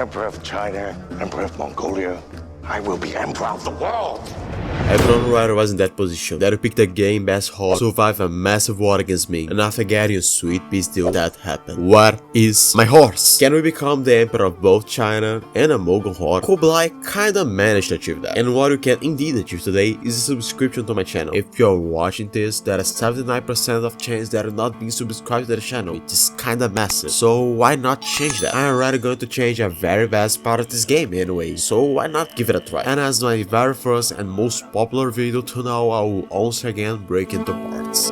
Emperor of China, Emperor of Mongolia. I will be Emperor of the world! Everyone right was in that position. That you picked a game best horde, survive a massive war against me, and after getting a sweet peace deal, that happened. What is my horse? Can we become the emperor of both China and a Mogul horde? Kublai kinda managed to achieve that. And what you can indeed achieve today is a subscription to my channel. If you're watching this, there is 79% of chance that you're not being subscribed to the channel, which is kinda massive. So why not change that? I'm already going to change a very vast part of this game anyway, so why not give it a try? And as my very first and most popular video to now, I will once again break into parts.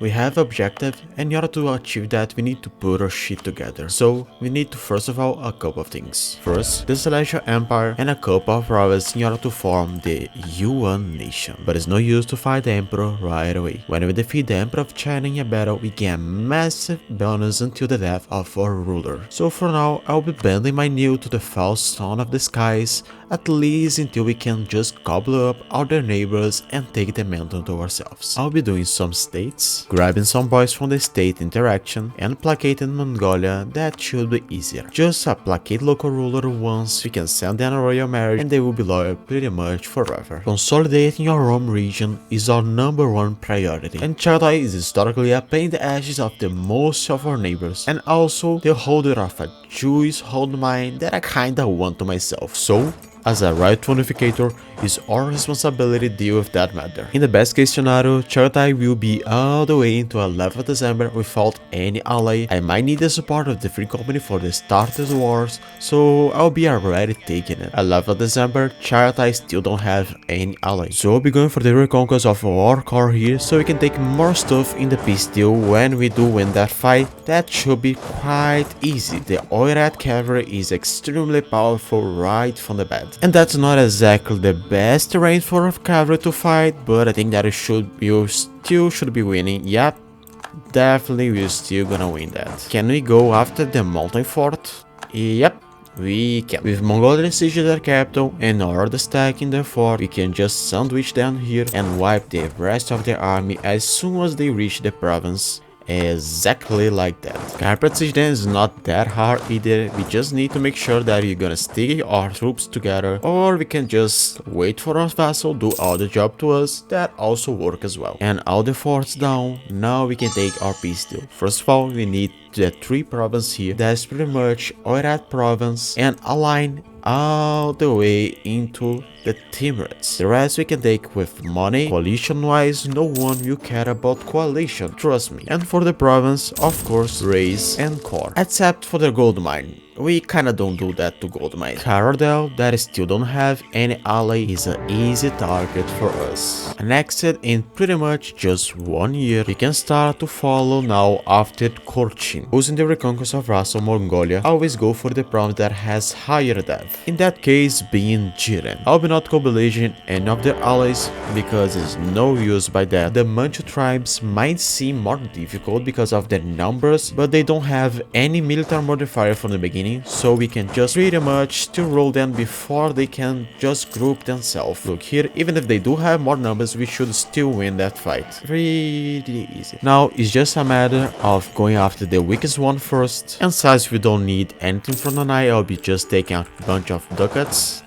We have objective, and in order to achieve that we need to put our shit together. So we need to first of all a couple of things. First, the Celestial Empire and a couple of provinces in order to form the Yuan nation. But it's no use to fight the Emperor right away. When we defeat the Emperor of China in a battle, we get a massive bonus until the death of our ruler. So for now, I'll be bending my knee to the false stone of the skies, at least until we can just gobble up all their neighbors and take the mantle to ourselves. I'll be doing some states, grabbing some boys from the state interaction, and placating Mongolia. That should be easier. Just placate local ruler once, we can send them a royal marriage and they will be loyal pretty much forever. Consolidating our Rome region is our #1 priority, and Chagatai is historically a pain in the ashes of the most of our neighbors, and also the holder of a Jewish hold mine that I kinda want to myself. So, as a right unificator, it's our responsibility to deal with that matter. In the best case scenario, Chagatai will be all the way into 11th December without any ally. I might need the support of the Free Company for the start of the wars, so I'll be already taking it. 11th December, Chagatai still don't have any ally, so I'll be going for the reconquest of our core here, so we can take more stuff in the peace deal when we do win that fight. That should be quite easy. The Oirat cavalry is extremely powerful right from the bat. And that's not exactly the best terrain for a cavalry to fight, but I think that you still should be winning. Yep, definitely we're still gonna win that. Can we go after the mountain fort? Yep, we can. With Mongolia siege their capital and Horde stack in the fort, we can just sandwich them here and wipe the rest of their army as soon as they reach the province. Exactly like that. Carpet siege then is not that hard either. We just need to make sure that we're gonna stick our troops together, or we can just wait for our vassal do all the job to us. That also work as well. And all the forts down, now we can take our peace deal. First of all, we need the 3 provinces here. That's pretty much Oirat province and a line all the way into the Timurids. The rest we can take with money. Coalition wise, no one will care about coalition, trust me. And for the province, of course, race and core, except for the gold mine. We kinda don't do that to gold mine. Craddle, that still don't have any ally, is an easy target for us. Annexed in pretty much just 1 year, we can start to follow now after Korchin. Using the reconquest of Russell Mongolia, always go for the province that has higher depth. In that case, being Jiren. I'll be not coalition any of their allies because it's no use by that. The Manchu tribes might seem more difficult because of their numbers, but they don't have any military modifier from the beginning, so we can just pretty much still roll them before they can just group themselves. Look here, even if they do have more numbers, we should still win that fight. Pretty easy. Now it's just a matter of going after the weakest one first, and since we don't need anything from the night, I'll be just taking a bunch of ducats.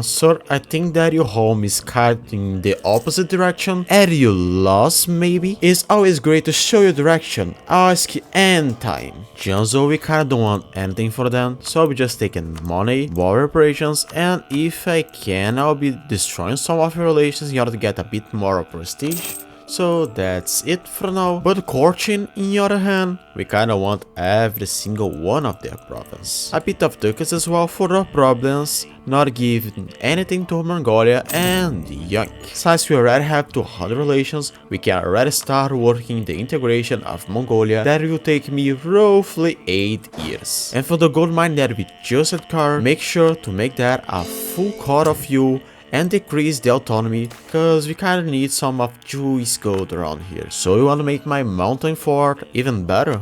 Sir, I think that your home is cut in the opposite direction and you lost maybe? It's always great to show you direction, ask anytime. Janzo, we kinda don't want anything for them, so I'll be just taking money, war reparations, and if I can, I'll be destroying some of your relations in order to get a bit more prestige. So that's it for now. But Korchin, on the other hand, we kinda want every single one of their province. A bit of ducats as well for our problems, not giving anything to Mongolia and yoink. Since we already have 200 relations, we can already start working the integration of Mongolia. That will take me roughly 8 years. And for the gold mine that we just acquired, make sure to make that a full core of you and decrease the autonomy, cause we kinda need some of Jewish gold around here. So you wanna make my mountain fort even better?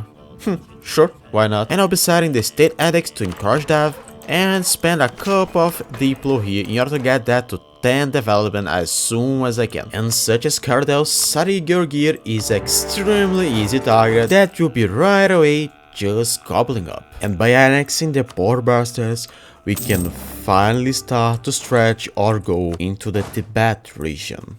Sure, why not? And I'll be setting the state edicts to encourage that, and spend a couple of diplo here in order to get that to 10 development as soon as I can. And such as Craddle, Sari Gear is extremely easy target that will be right away just gobbling up. And by annexing the poor bastards, we can finally start to stretch our goal into the Tibet region.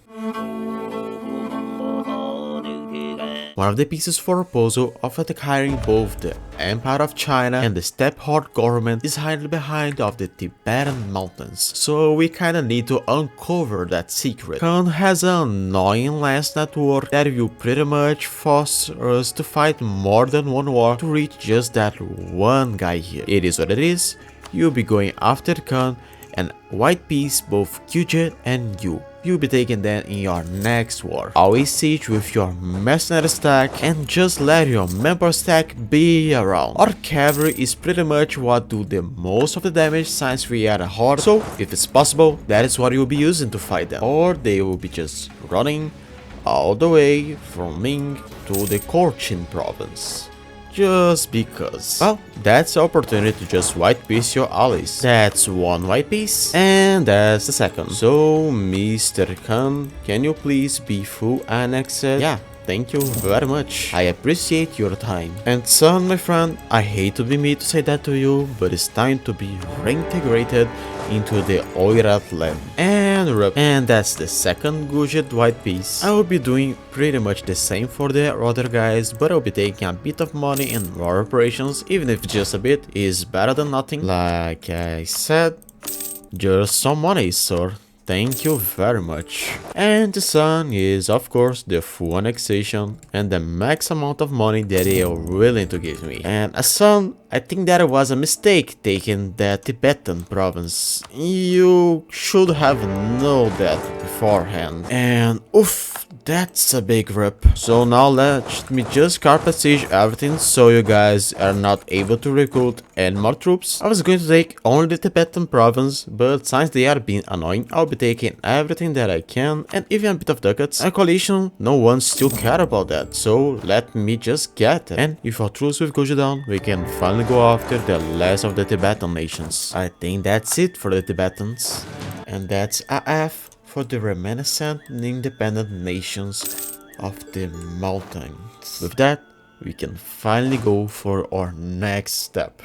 One of the pieces for a puzzle of acquiring both the Empire of China and the Steppe Horde government is hiding behind of the Tibetan mountains, so we kinda need to uncover that secret. Khan has an annoying lance network that will pretty much force us to fight more than one war to reach just that one guy here. It is what it is. You'll be going after Khan and White Peace, both Kyujet and you. You'll be taking them in your next war. Always siege with your mercenary stack and just let your member stack be around. Our cavalry is pretty much what do the most of the damage since we are a horde, so if it's possible, that is what you'll be using to fight them. Or they will be just running all the way from Ming to the Cochin province. Just because. Well, that's the opportunity to just white piece your allies. That's one white piece, and that's the second. So, Mr. Khan, can you please be full annexed? Yeah, thank you very much. I appreciate your time. And son, my friend, I hate to be me to say that to you, but it's time to be reintegrated into the Oirat land. And that's the second Gujet white piece. I will be doing pretty much the same for the other guys, but I'll be taking a bit of money in war operations, even if just a bit is better than nothing. Like I said, just some money, sir. Thank you very much. And the son is of course the full annexation and the max amount of money that they are willing to give me. And as son, I think that it was a mistake taking the Tibetan province. You should have known that beforehand. And oof, that's a big rip. So now let me just carpet siege everything so you guys are not able to recruit any more troops. I was going to take only the Tibetan province, but since they are being annoying, I'll be taking everything that I can and even a bit of ducats. A coalition, no one still care about that, so let me just get it. And if our troops will go down, we can finally go after the last of the Tibetan nations. I think that's it for the Tibetans. And that's AF for the reminiscent independent nations of the mountains. With that, we can finally go for our next step.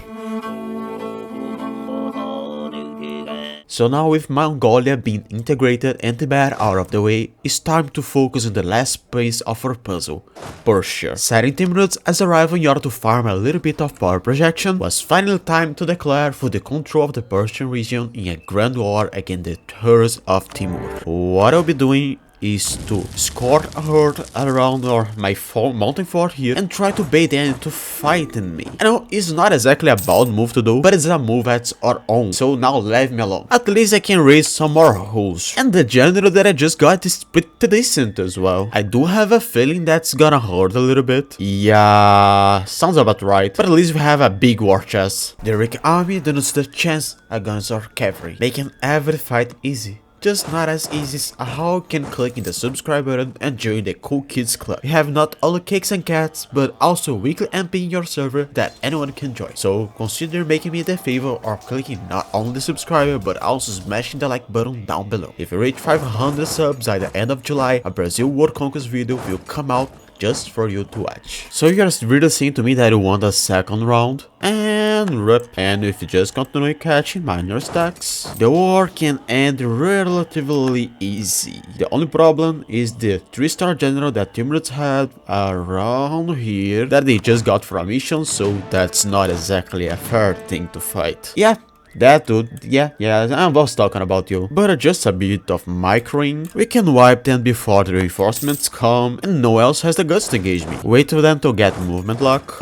So now with Mongolia being integrated and Tibet out of the way, it's time to focus on the last piece of our puzzle, Persia. Setting Timurids as a rival in order to farm a little bit of power projection, was finally time to declare for the control of the Persian region in a grand war against the Hordes of Timur. What I'll be doing is to escort a horde around my mountain fort here and try to bait them into fighting me. I know it's not exactly a bold move to do, but it's a move at our own, so now leave me alone. At least I can raise some more holes. And the general that I just got is pretty decent as well. I do have a feeling that's gonna hurt a little bit. Yeah, sounds about right. But at least we have a big war chest. The Rick army doesn't stand a chance against our cavalry, making every fight easy. Just not as easy as how you can click in the subscribe button and join the cool kids club. We have not only cakes and cats, but also weekly MP in your server that anyone can join. So consider making me the favor of clicking not only the subscriber but also smashing the like button down below. If you reach 500 subs by the end of July, a Brazil World Conquest video will come out just for you to watch. So you're really saying to me that you want a second round? And rip. And if you just continue catching minor stacks, the war can end relatively easy. The only problem is the 3-star general that Timurids had around here that they just got from mission, so that's not exactly a fair thing to fight. Yeah. That dude, yeah, I was talking about you. But just a bit of microing, we can wipe them before the reinforcements come and no one else has the guts to engage me. Wait for them to get movement lock.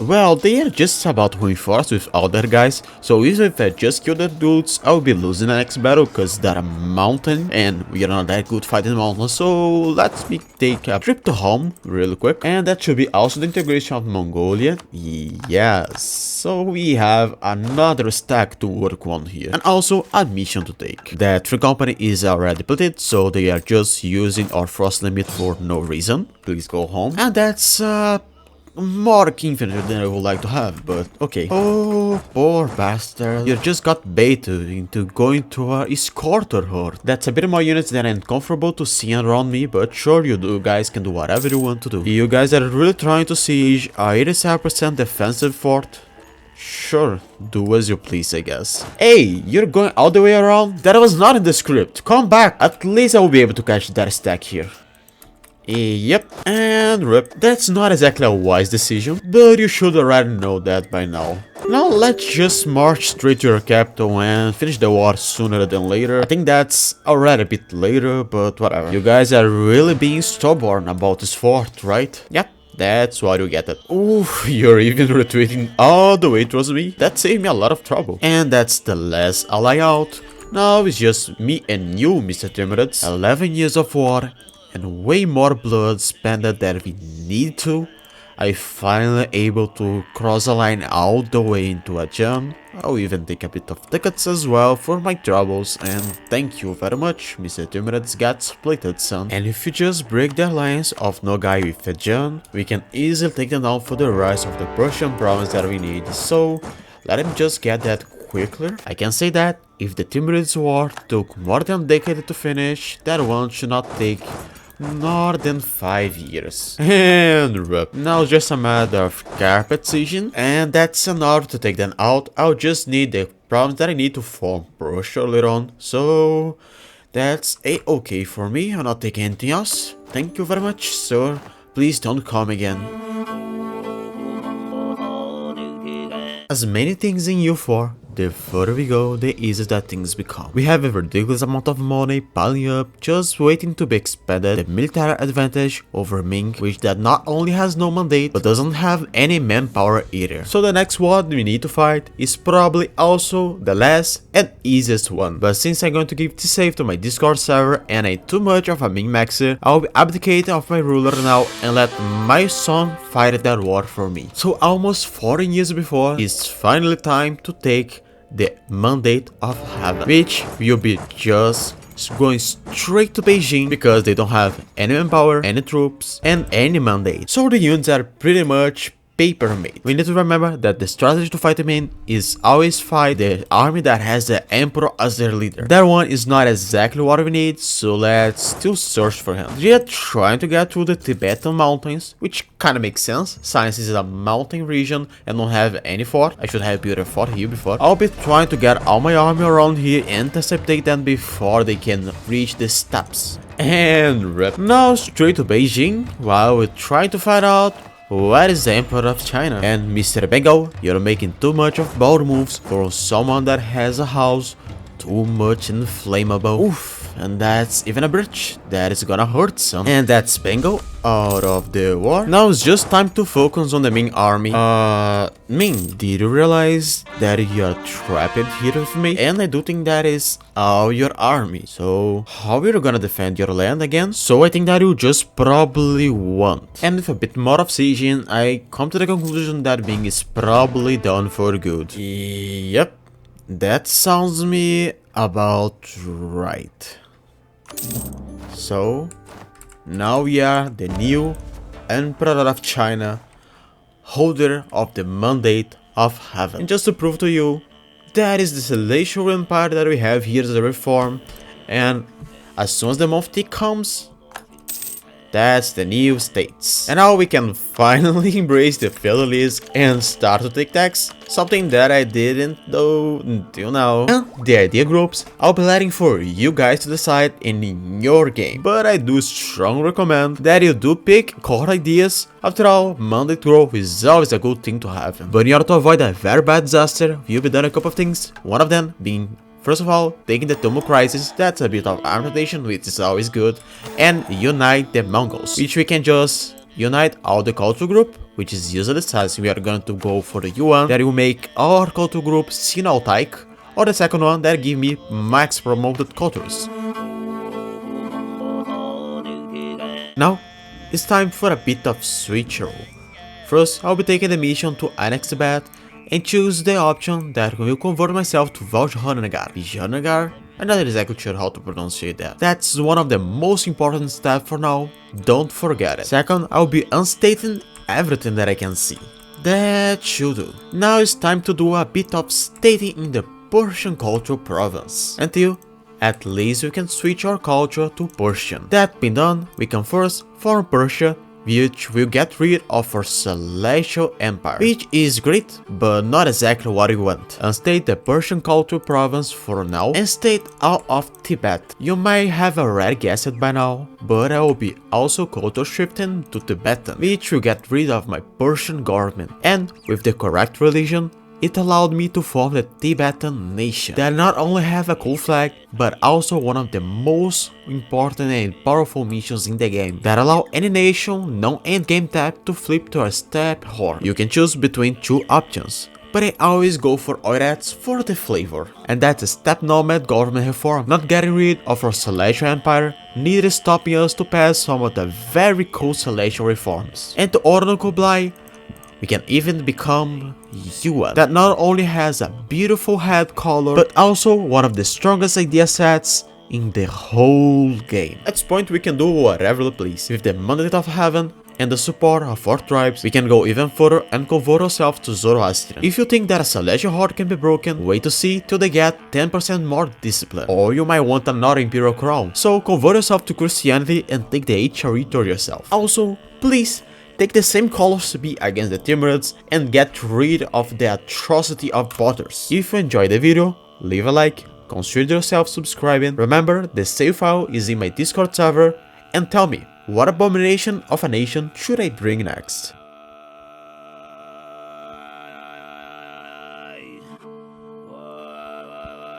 Well, they are just about reinforced with other guys, so even if I just kill the dudes, I'll be losing the next battle cause they're a mountain and we are not that good fighting mountains, so let me take a trip to home real quick. And that should be also the integration of Mongolia. Yes, so we have another stack to work on here, and also a mission to take. That free company is already depleted, so they are just using our frost limit for no reason. Please go home. And that's more infantry than I would like to have, but okay. Oh, poor bastard. You just got baited into going to a escorter horde. That's a bit more units than I'm comfortable to see around me, but sure, you guys can do whatever you want to do. You guys are really trying to siege a 87% defensive fort. Sure, do as you please, I guess. Hey, you're going all the way around? That was not in the script. Come back. At least I will be able to catch that stack here. Yep, and rip. That's not exactly a wise decision, but you should already know that by now. Now let's just march straight to your capital and finish the war sooner than later. I think that's already a bit later, but whatever. You guys are really being stubborn about this fort, right? Yep. That's why you get it. Ooh, you're even retreating all the way towards me. That saved me a lot of trouble. And that's the last ally out. Now it's just me and you, Mr. Timurids. 11 years of war and way more blood spent than we need to. I finally able to cross a line all the way into Ajam. I'll even take a bit of tickets as well for my troubles, and thank you very much, Mr. Timurids got splitted son. And if you just break the alliance of Nogai with Ajam, we can easily take them down for the rest of the Persian province that we need, so let him just get that quicker. I can say that if the Timurids war took more than a decade to finish, that one should not take more than 5 years. And rip. Now just a matter of carpet season, and that's enough to take them out. I'll just need the problems that I need to form Prussia later on, so that's a-okay for me. I'll not take anything else. Thank you very much, sir. Please don't come again. As many things in EU4, the further we go, the easier that things become. We have a ridiculous amount of money piling up, just waiting to be expanded. The military advantage over Ming, which that not only has no mandate, but doesn't have any manpower either. So the next war we need to fight is probably also the last and easiest one. But since I'm going to give this save to my Discord server and I'm too much of a Ming maxer, I'll be abdicating of my ruler now and let my son fight that war for me. So almost 14 years before, it's finally time to take the Mandate of Heaven, which will be just going straight to Beijing because they don't have any manpower, any troops, and any mandate. So the units are pretty much paper made. We need to remember that the strategy to fight them in is always fight the army that has the emperor as their leader. That one is not exactly what we need, so let's still search for him. We are trying to get through the Tibetan mountains, which kind of makes sense since this is a mountain region and don't have any fort. I should have built a fort here before. I'll be trying to get all my army around here and intercept them before they can reach the steppes. And rip. Now straight to Beijing while we're trying to find out where is the Emperor of China? And Mr. Bengal, you're making too much of bold moves for someone that has a house too much inflammable. Oof, and that's even a bridge. That is gonna hurt some. And that's Bengal out of the war. Now it's just time to focus on the Ming army. Ming, did you realize that you're trapped here with me? And I do think that is all your army. So how are you gonna defend your land again? So I think that you just probably won't. And with a bit more of sieging, I come to the conclusion that Ming is probably done for good. Yep, that sounds me about right. So now we are the new Emperor of China, holder of the Mandate of Heaven. And just to prove to you, that is the celestial empire that we have here as a reform, and as soon as the month T comes, that's the new states. And now we can finally embrace the feudalism and start to take tax, something that I didn't do until now. And the idea groups, I'll be letting for you guys to decide in your game, but I do strongly recommend that you do pick core ideas. After all, mandate growth is always a good thing to have. But in order to avoid a very bad disaster, we'll be done a couple of things, one of them being, first of all, taking the Tomo crisis, that's a bit of armamentation, which is always good, and unite the Mongols, which we can just unite all the culture group, which is usually since we are going to go for the Yuan, that will make our culture group Sinautaik, or the second one that give me max promoted cultures. Now, it's time for a bit of Switcheroo. First, I'll be taking the mission to annex Tibet and choose the option that will convert myself to Vajranagar. I'm not exactly sure how to pronounce that. That's one of the most important steps for now, don't forget it. Second, I'll be unstating everything that I can see. That should do. Now it's time to do a bit of stating in the Persian cultural province, until at least we can switch our culture to Persian. That being done, we can first form Persia, which will get rid of our Celestial Empire, which is great, but not exactly what we want. Unstate the Persian cultural province for now, and state out of Tibet. You might have already guessed it by now, but I will be also culture shifting to Tibetan, which will get rid of my Persian government, and with the correct religion, it allowed me to form the Tibetan nation, that not only have a cool flag, but also one of the most important and powerful missions in the game, that allow any nation non-endgame tap to flip to a step horde. You can choose between two options, but I always go for Oirats for the flavor, and that's a step nomad government reform. Not getting rid of our Celestial Empire, neither stopping us to pass some of the very cool Celestial reforms. And to order Kublai, we can even become Yuan, that not only has a beautiful head color, but also one of the strongest idea sets in the whole game. At this point we can do whatever we please. With the Mandate of Heaven and the support of our tribes, we can go even further and convert ourselves to Zoroastrian. If you think that a Celestial Horde can be broken, wait to see till they get 10% more discipline. Or you might want another Imperial Crown, so convert yourself to Christianity and take the HRE to yourself. Also, please, take the same colors to be against the Timurids and get rid of the atrocity of botters. If you enjoyed the video, leave a like, consider yourself subscribing, remember the save file is in my Discord server, and tell me, what abomination of a nation should I bring next?